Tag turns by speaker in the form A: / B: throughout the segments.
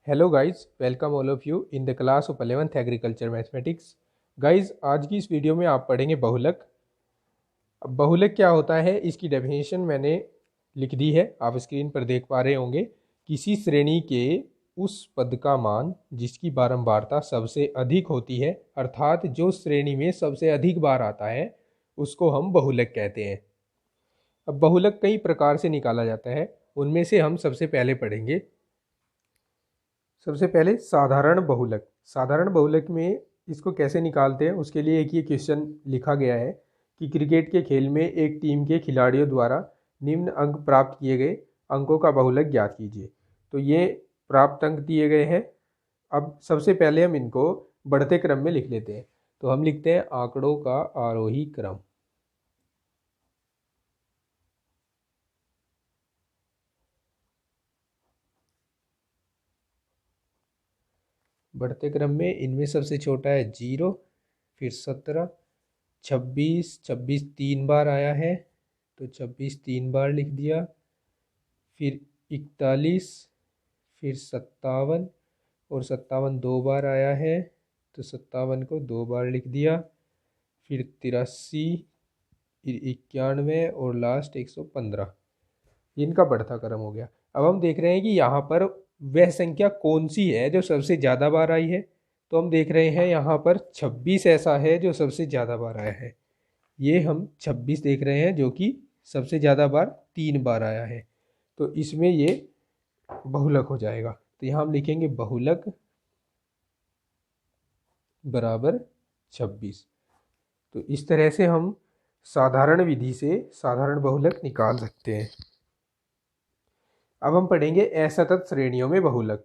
A: Hello guys, welcome all of you in the class of 11th agriculture mathematics. Guys, आज की इस video में आप पढ़ेंगे बहुलक। अब बहुलक क्या होता है, इसकी डेफिनेशन मैंने लिख दी है, आप स्क्रीन पर देख पा रहे होंगे। किसी श्रेणी के उस पद का मान जिसकी बारंबारता सबसे अधिक होती है, अर्थात जो श्रेणी में सबसे अधिक बार आता है, उसको हम बहुलक कहते हैं। अब बहुलक कई प्रकार से निकाला जाता है, उनमें से हम सबसे पहले पढ़ेंगे। सबसे पहले साधारण बहुलक। साधारण बहुलक में इसको कैसे निकालते हैं, उसके लिए एक ये क्वेश्चन लिखा गया है कि क्रिकेट के खेल में एक टीम के खिलाड़ियों द्वारा निम्न अंक प्राप्त किए गए अंकों का बहुलक ज्ञात कीजिए। तो ये प्राप्त अंक दिए गए हैं। अब सबसे पहले हम इनको बढ़ते क्रम में लिख लेते हैं। तो हम लिखते हैं आंकड़ों का आरोही क्रम। बढ़ते क्रम में इनमें सबसे छोटा है 0, फिर 17, 26, 26 3 बार आया है तो 26 3 बार लिख दिया, फिर 41, फिर 57 और 57 2 बार आया है तो 57 को 2 बार लिख दिया, फिर 83, फिर 91 और लास्ट 115। इनका बढ़ता क्रम हो गया। अब हम देख रहे हैं कि यहाँ पर वह संख्या कौन सी है जो सबसे ज़्यादा बार आई है। तो हम देख रहे हैं यहाँ पर 26 ऐसा है जो सबसे ज़्यादा बार आया है। ये हम 26 देख रहे हैं जो कि सबसे ज़्यादा बार 3 बार आया है। तो इसमें ये बहुलक हो जाएगा। तो यहाँ हम लिखेंगे बहुलक बराबर 26। तो इस तरह से हम साधारण विधि से साधारण बहुलक निकाल सकते हैं। अब हम पढ़ेंगे असतत श्रेणियों में बहुलक।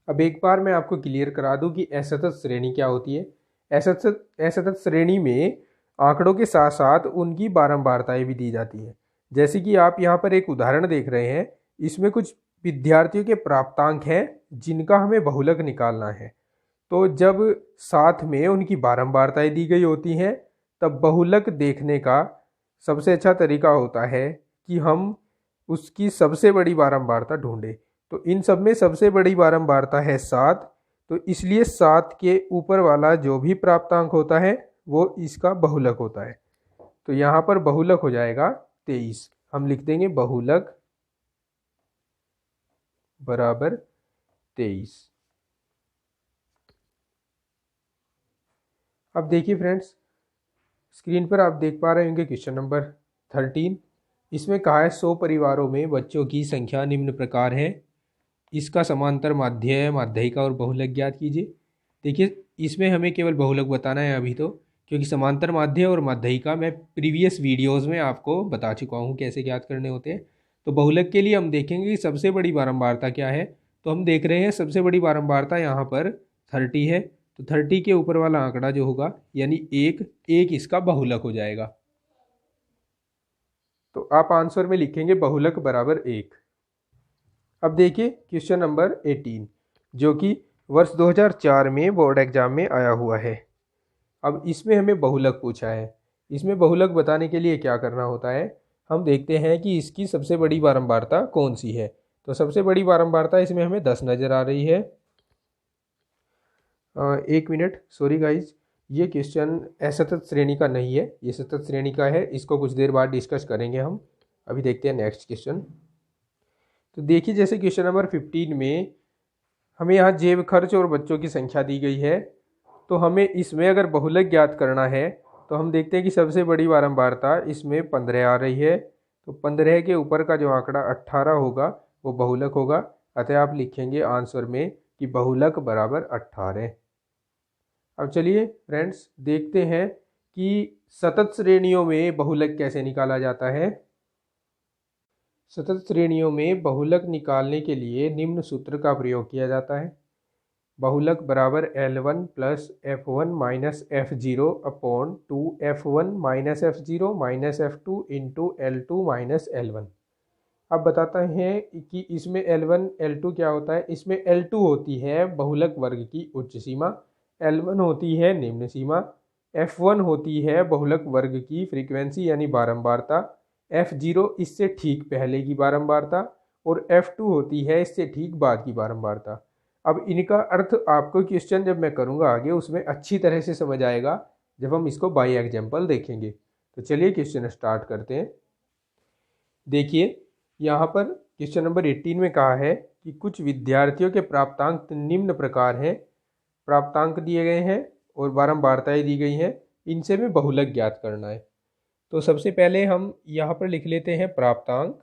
A: अब एक बार मैं आपको क्लियर करा दूं कि असतत श्रेणी क्या होती है। असतत श्रेणी में आंकड़ों के साथ साथ उनकी बारंबारताएं भी दी जाती हैं। जैसे कि आप यहाँ पर एक उदाहरण देख रहे हैं, इसमें कुछ विद्यार्थियों के प्राप्तांक हैं जिनका हमें बहुलक निकालना है। तो जब साथ में उनकी बारंबारताएं दी गई होती हैं, तब बहुलक देखने का सबसे अच्छा तरीका होता है कि हम उसकी सबसे बड़ी बारंबारता ढूंढें। तो इन सब में सबसे बड़ी बारंबारता है 7, तो इसलिए 7 के ऊपर वाला जो भी प्राप्तांक होता है वो इसका बहुलक होता है। तो यहाँ पर बहुलक हो जाएगा 23। हम लिख देंगे बहुलक बराबर 23। अब देखिए फ्रेंड्स, स्क्रीन पर आप देख पा रहे होंगे क्वेश्चन नंबर 13। इसमें कहा है 100 परिवारों में बच्चों की संख्या निम्न प्रकार है, इसका समांतर माध्य, माध्यिका और बहुलक ज्ञात कीजिए। देखिए, इसमें हमें केवल बहुलक बताना है अभी तो, क्योंकि समांतर माध्य और माध्यिका मैं प्रीवियस वीडियोस में आपको बता चुका हूँ कैसे ज्ञात करने होते हैं। तो बहुलक के लिए हम देखेंगे कि सबसे बड़ी बारंबारता क्या है। तो हम देख रहे हैं सबसे बड़ी बारंबारता यहाँ पर 30 है। तो 30 के ऊपर वाला आंकड़ा जो होगा यानी एक इसका बहुलक हो जाएगा। तो आप आंसर में लिखेंगे बहुलक बराबर 1। अब देखिए क्वेश्चन नंबर 18, जो कि वर्ष 2004 में बोर्ड एग्जाम में आया हुआ है। अब इसमें हमें बहुलक पूछा है। इसमें बहुलक बताने के लिए क्या करना होता है, हम देखते हैं कि इसकी सबसे बड़ी बारंबारता कौन सी है। तो सबसे बड़ी बारंबारता इसमें हमें 10 नज़र आ रही है। एक मिनट, सॉरी गाइज, ये क्वेश्चन असतत श्रेणी का नहीं है, ये सतत श्रेणी का है। इसको कुछ देर बाद डिस्कस करेंगे हम। अभी देखते हैं नेक्स्ट क्वेश्चन। तो देखिए, जैसे क्वेश्चन नंबर 15 में हमें यहाँ जेब खर्च और बच्चों की संख्या दी गई है। तो हमें इसमें अगर बहुलक ज्ञात करना है तो हम देखते हैं कि सबसे बड़ी बारंबारता इसमें 15 आ रही है। तो 15 के ऊपर का जो आंकड़ा 18 होगा वो बहुलक होगा। अतः आप लिखेंगे आंसर में कि बहुलक बराबर 18। अब चलिए फ्रेंड्स देखते हैं कि सतत श्रेणियों में बहुलक कैसे निकाला जाता है। सतत श्रेणियों में बहुलक निकालने के लिए निम्न सूत्र का प्रयोग किया जाता है। बहुलक बराबर L1 plus F1 minus F0 upon 2 F1 minus F0 minus F2 into L2 minus L1। अब बताते हैं कि इसमें L1 L2 क्या होता है। इसमें L2 होती है बहुलक वर्ग की उच्च सीमा, L1 होती है निम्न सीमा, F1 होती है बहुलक वर्ग की फ्रीक्वेंसी यानी बारंबारता, F0 इससे ठीक पहले की बारंबारता और F2 होती है इससे ठीक बाद की बारंबारता। अब इनका अर्थ आपको क्वेश्चन जब मैं करूँगा आगे उसमें अच्छी तरह से समझ आएगा जब हम इसको बाई एग्जाम्पल देखेंगे। तो चलिए क्वेश्चन स्टार्ट करते हैं। देखिए यहाँ पर क्वेश्चन नंबर 18 में कहा है कि कुछ विद्यार्थियों के प्राप्तांक निम्न प्रकार हैं। प्राप्तांक दिए गए हैं और बारंबारताएं दी गई हैं, इनसे में बहुलक ज्ञात करना है। तो सबसे पहले हम यहाँ पर लिख लेते हैं प्राप्तांक,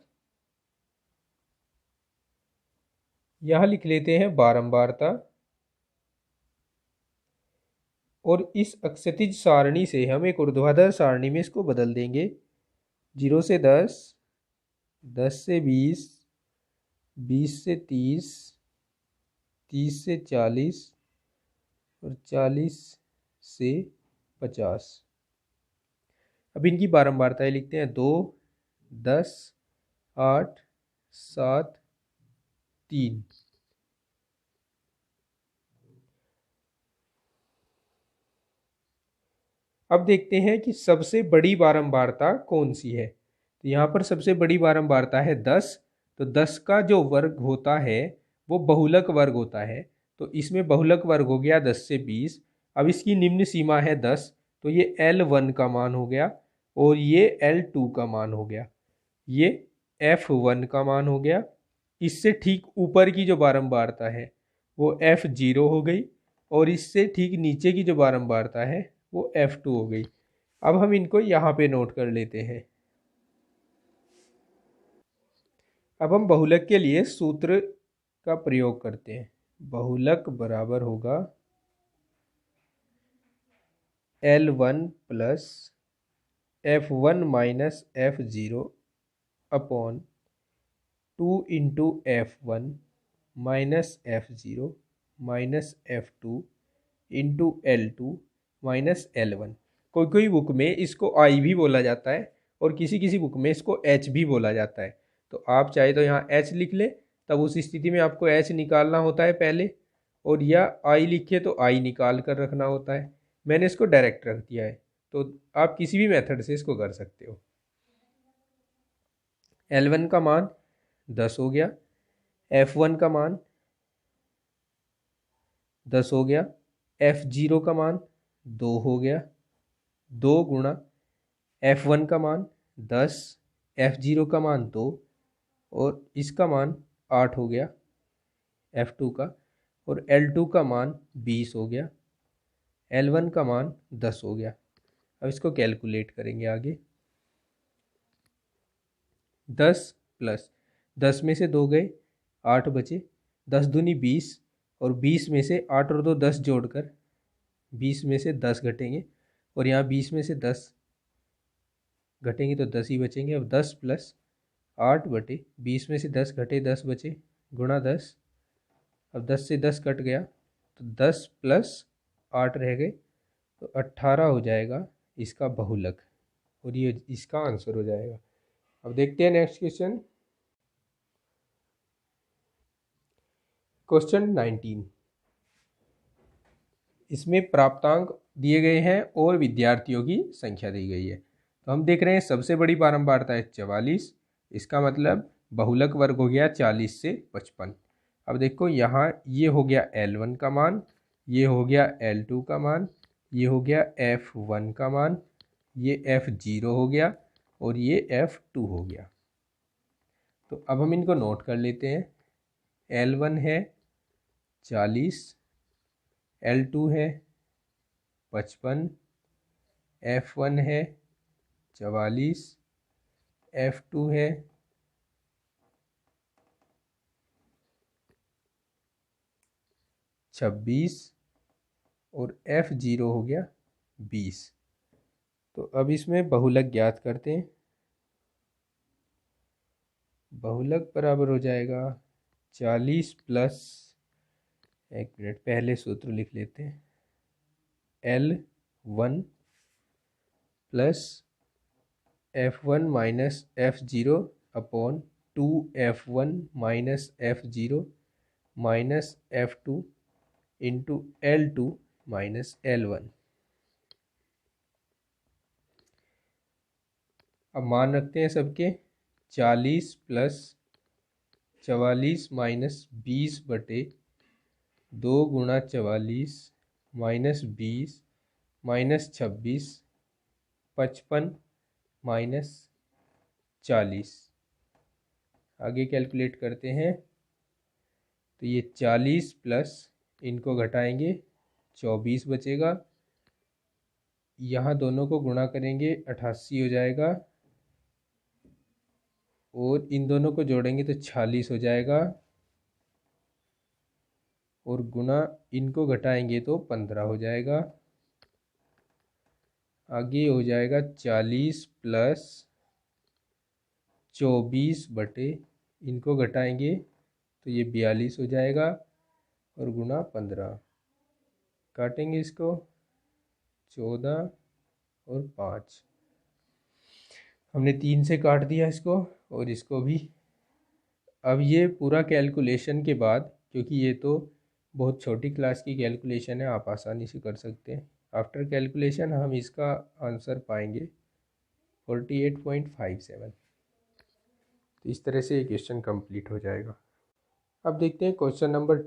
A: यहाँ लिख लेते हैं बारंबारता, और इस अक्षैतिज सारणी से हम एक ऊर्ध्वाधर सारणी में इसको बदल देंगे। 0 से 10, 10 से 20, 20 से 30, 30 से 40 और 40 से 50। अब इनकी बारंबारताएं लिखते हैं। 2, 10, 8, 7, 3। अब देखते हैं कि सबसे बड़ी बारंबारता कौन सी है। तो यहाँ पर सबसे बड़ी बारंबारता है 10। तो 10 का जो वर्ग होता है वो बहुलक वर्ग होता है। तो इसमें बहुलक वर्ग हो गया 10 से 20। अब इसकी निम्न सीमा है 10, तो ये L1 का मान हो गया और ये L2 का मान हो गया, ये F1 का मान हो गया। इससे ठीक ऊपर की जो बारंबारता है वो F0 हो गई और इससे ठीक नीचे की जो बारंबारता है वो F2 हो गई। अब हम इनको यहाँ पे नोट कर लेते हैं। अब हम बहुलक के लिए सूत्र का प्रयोग करते हैं। बहुलक बराबर होगा L1 plus F1 minus F0 upon 2 into F1 minus F0 minus F2 into L2 minus L1। कोई कोई बुक में इसको I भी बोला जाता है और किसी किसी बुक में इसको H भी बोला जाता है। तो आप चाहे तो यहाँ H लिख ले, तब उस स्थिति में आपको H निकालना होता है पहले, और या I लिखे तो I निकाल कर रखना होता है। मैंने इसको डायरेक्ट रख दिया है, तो आप किसी भी मेथड से इसको कर सकते हो। L1 का मान 10 हो गया, F1 का मान 10 हो गया, F0 का मान 2 हो गया, 2 गुणा F1 का मान 10, F0 का मान 2 और इसका मान 8 हो गया F2 का, और L2 का मान 20 हो गया, L1 का मान 10 हो गया। अब इसको कैलकुलेट करेंगे आगे। 10 प्लस 10 में से 2 गए, 8 बचे, 10 दूनी 20 और 20 में से 8 और 2 10 जोड़कर 20 में से 10 घटेंगे और यहाँ 20 में से 10 घटेंगे तो 10 ही बचेंगे। अब 10 प्लस 8 बटे 20 में से 10 घटे 10 बचे, गुणा 10। अब 10 से 10 कट गया तो 10 प्लस 8 रह गए, तो 18 हो जाएगा इसका बहुलक, और ये इसका आंसर हो जाएगा। अब देखते हैं नेक्स्ट क्वेश्चन। क्वेश्चन 19, इसमें प्राप्तांक दिए गए हैं और विद्यार्थियों की संख्या दी गई है। तो हम देख रहे हैं सबसे बड़ी बारंबारता है 44, इसका मतलब बहुलक वर्ग हो गया 40 से 55। अब देखो यहाँ ये हो गया L1 का मान, ये हो गया L2 का मान, ये हो गया F1 का मान, ये F0 हो गया और ये F2 हो गया। तो अब हम इनको नोट कर लेते हैं। L1 है 40, L2 है 55, F1 है 44, F2 है 26 और F0 हो गया 20। तो अब इसमें बहुलक ज्ञात करते हैं। बहुलक बराबर हो जाएगा 40 प्लस, एक मिनट पहले सूत्र लिख लेते हैं, L1 plus F1 minus F0 upon 2F1 minus F0 minus F2 into L2 minus L1। अब मान रखते हैं सबके। 40 प्लस 44 माइनस 20 बटे 2 × 44 -20 -26 55 -40। आगे कैलकुलेट करते हैं तो ये 40 प्लस इनको घटाएंगे 24 बचेगा। यहाँ दोनों को गुणा करेंगे 88 हो जाएगा और इन दोनों को जोड़ेंगे तो 46 हो जाएगा और गुणा इनको घटाएंगे तो 15 हो जाएगा। आगे हो जाएगा 40 प्लस 24 बटे इनको घटाएंगे तो ये 42 हो जाएगा और गुणा 15। काटेंगे इसको 14 और 5। हमने 3 से काट दिया इसको और इसको भी। अब ये पूरा कैलकुलेशन के बाद, क्योंकि ये तो बहुत छोटी क्लास की कैलकुलेशन है, आप आसानी से कर सकते हैं। आफ्टर कैलकुलेशन हम इसका आंसर पाएंगे 48.57। तो इस तरह से ये क्वेश्चन कंप्लीट हो जाएगा। अब देखते हैं क्वेश्चन नंबर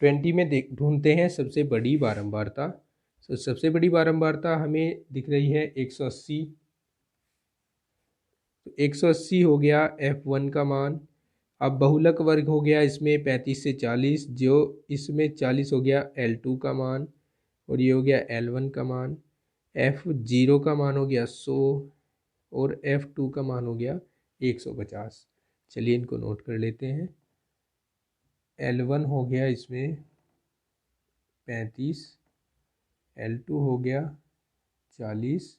A: 20 में ढूंढते हैं सबसे बड़ी बारंबारता। तो सबसे बड़ी बारंबारता हमें दिख रही है 180। तो 180 हो गया F1 का मान। अब बहुलक वर्ग हो गया इसमें 35 से 40, जो इसमें 40 हो गया L2 का मान और ये हो गया L1 का मान। F0 का मान हो गया 100 और F2 का मान हो गया 150। चलिए इनको नोट कर लेते हैं। L1 हो गया इसमें 35, L2 हो गया 40,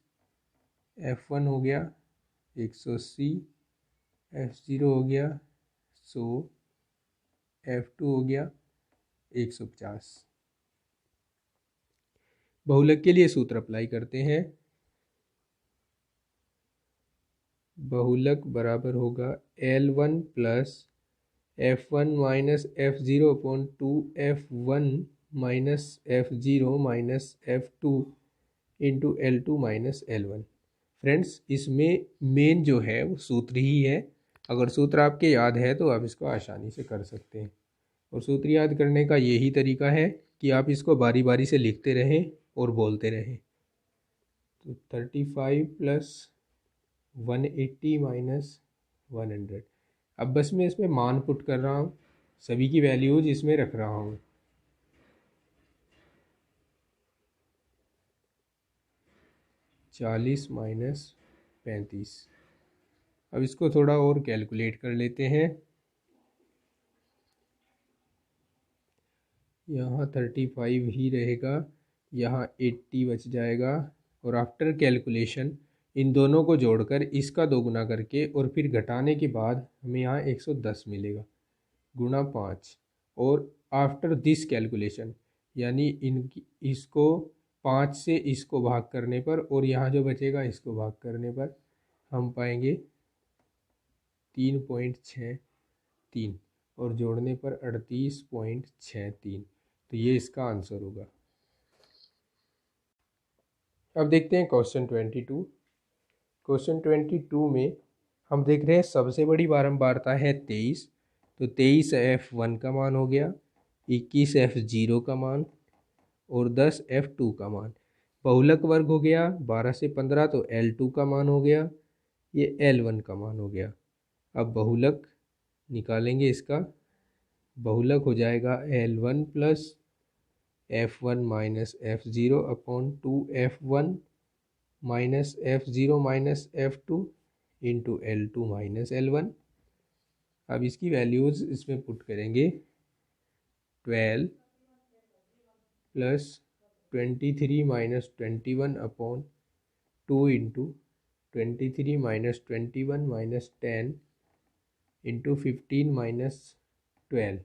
A: F1 हो गया 180, F0 हो गया 100, F2 हो गया 150। बहुलक के लिए सूत्र अप्लाई करते हैं। बहुलक बराबर होगा L1 plus F1 minus F0 upon 2F1 minus F0 minus F2 into L2 minus L1। Friends, इसमें मेन जो है वो सूत्र ही है। अगर सूत्र आपके याद है तो आप इसको आसानी से कर सकते हैं। और सूत्र याद करने का यही तरीका है कि आप इसको बारी बारी से लिखते रहें और बोलते रहें। तो 35 प्लस 180 माइनस 100। अब बस मैं इसमें मान पुट कर रहा हूँ, सभी की वैल्यूज इसमें रख रहा हूँ। -40 माइनस 35। अब इसको थोड़ा और कैलकुलेट कर लेते हैं। यहाँ 35 ही रहेगा, यहाँ 80 बच जाएगा और आफ्टर कैलकुलेशन इन दोनों को जोड़कर इसका 2 गुना करके और फिर घटाने के बाद हमें यहाँ 110 मिलेगा गुणा 5। और आफ्टर दिस कैलकुलेशन यानी इसको 5 से इसको भाग करने पर और यहाँ जो बचेगा इसको भाग करने पर हम पाएंगे 3.63 और जोड़ने पर 38.63। तो ये इसका आंसर होगा। अब देखते हैं क्वेश्चन 22। क्वेश्चन 22 में हम देख रहे हैं सबसे बड़ी बारंबारता है 23। तो 23 F1 का मान हो गया, 21 F0 का मान और 10 F2 का मान। बहुलक वर्ग हो गया 12 से 15, तो L2 का मान हो गया, ये L1 का मान हो गया। अब बहुलक निकालेंगे इसका। बहुलक हो जाएगा L1 plus F1 minus F0 upon 2F1 minus F0 minus F2 into L2 minus L1। अब इसकी वैल्यूज़ इसमें पुट करेंगे। 12 plus 23 minus 21 upon 2 into 23 minus 21 minus 10 into 15 minus 12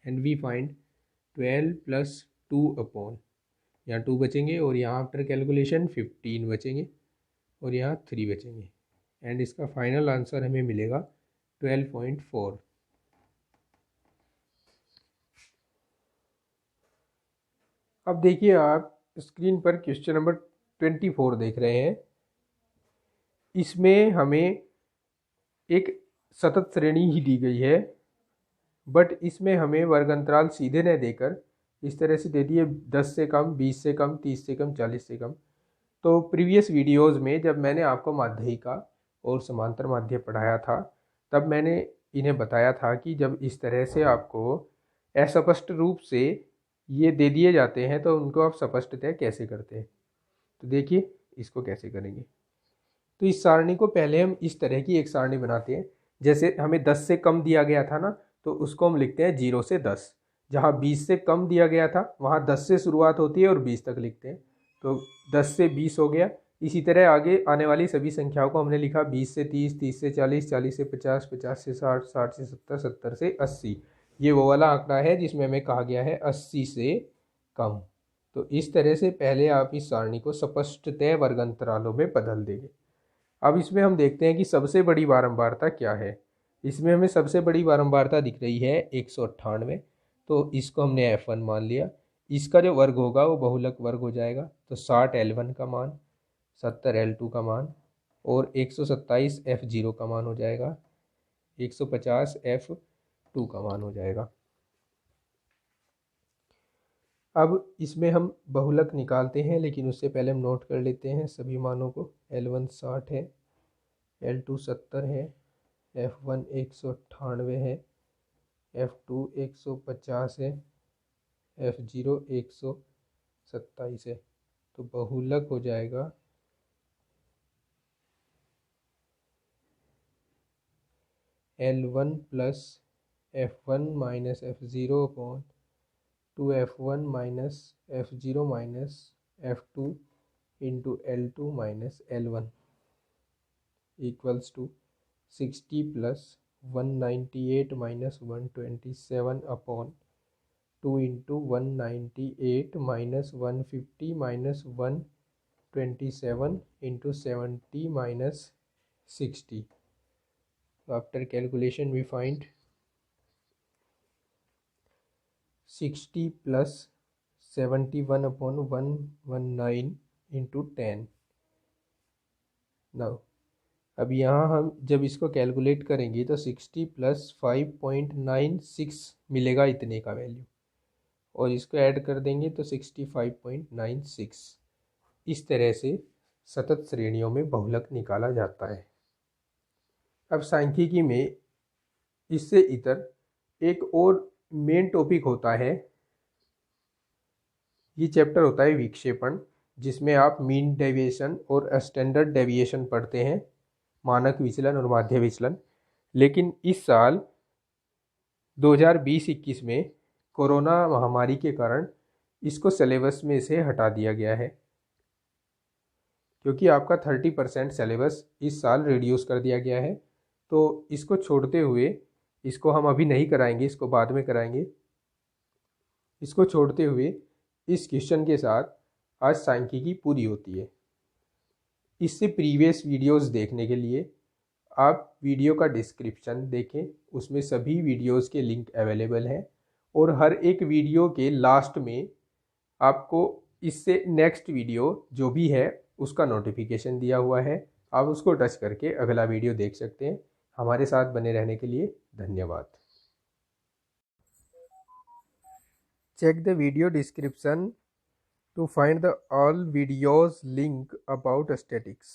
A: and we find 12 plus 2 upon, यहाँ 2 बचेंगे और यहाँ आफ्टर कैलकुलेशन 15 बचेंगे और यहाँ 3 बचेंगे एंड इसका फाइनल आंसर हमें मिलेगा 12.4। अब देखिए आप स्क्रीन पर क्वेश्चन नंबर 24 देख रहे हैं। इसमें हमें एक सतत श्रेणी ही दी गई है बट इसमें हमें वर्ग अंतराल सीधे न देकर इस तरह से दे दिए 10 से कम, 20 से कम, 30 से कम, 40 से कम। तो प्रीवियस वीडियोस में जब मैंने आपको माध्यिका और समांतर माध्य पढ़ाया था तब मैंने इन्हें बताया था कि जब इस तरह से आपको अस्पष्ट रूप से ये दे दिए जाते हैं तो उनको आप स्पष्टतः कैसे करते हैं। तो देखिए इसको कैसे करेंगे। तो इस सारणी को पहले हम इस तरह की एक सारणी बनाते हैं। जैसे हमें 10 से कम दिया गया था ना, तो उसको हम लिखते हैं 0 से 10। जहाँ 20 से कम दिया गया था वहाँ 10 से शुरुआत होती है और 20 तक लिखते हैं। तो 10 से 20 हो गया। इसी तरह आगे आने वाली सभी संख्याओं को हमने लिखा 20 से 30, 30 से 40, 40 से 50, 50 से 60, 60 से 70, 70 से 80। ये वो वाला आंकड़ा है जिसमें हमें कहा गया है 80 से कम। तो इस तरह से पहले आप इस सारणी को स्पष्टतः वर्ग अंतरालों में बदल देंगे। अब इसमें हम देखते हैं कि सबसे बड़ी बारंबारता क्या है। इसमें हमें सबसे बड़ी बारंबारता दिख रही है 198। तो इसको हमने F1 मान लिया। इसका जो वर्ग होगा वो बहुलक वर्ग हो जाएगा। तो 60 L1 का मान, 70 L2 का मान और 127 F0 का मान हो जाएगा, 150 F2 का मान हो जाएगा। अब इसमें हम बहुलक निकालते हैं, लेकिन उससे पहले हम नोट कर लेते हैं सभी मानों को। L1 60 है, L2 70 है, F1 198 है, F2 150 है, F0 127 है। तो बहुलक हो जाएगा L1 plus F1 minus F0 upon 2F1 minus F0 minus F2 into L2 minus L1 equals to 60 plus 198 minus 127 upon 2 into 198 minus 150 minus 127 into 70 minus 60। After calculation we find 60 plus 71 upon 119 into 10। Now अब यहाँ हम जब इसको calculate करेंगे तो 60 plus 5.96 मिलेगा इतने का वैल्यू, और इसको ऐड कर देंगे तो 65.96। इस तरह से सतत श्रेणियों में बहुलक निकाला जाता है। अब सांख्यिकी में इससे इतर एक और मेन टॉपिक होता है, ये चैप्टर होता है विक्षेपण, जिसमें आप मीन डेविएशन और स्टैंडर्ड डेविएशन पढ़ते हैं, मानक विचलन और माध्य विचलन। लेकिन इस साल 2020-21 में कोरोना महामारी के कारण इसको सिलेबस में से हटा दिया गया है, क्योंकि आपका 30% सिलेबस इस साल रिड्यूस कर दिया गया है। तो इसको छोड़ते हुए, इसको हम अभी नहीं कराएंगे, इसको बाद में कराएंगे। इसको छोड़ते हुए इस क्वेश्चन के साथ आज सांख्यिकी पूरी होती है। इससे प्रीवियस वीडियोस देखने के लिए आप वीडियो का डिस्क्रिप्शन देखें, उसमें सभी वीडियोस के लिंक अवेलेबल हैं। और हर एक वीडियो के लास्ट में आपको इससे नेक्स्ट वीडियो जो भी है उसका नोटिफिकेशन दिया हुआ है, आप उसको टच करके अगला वीडियो देख सकते हैं। हमारे साथ बने रहने के लिए धन्यवाद। Check the video description to find the all videos link about statics.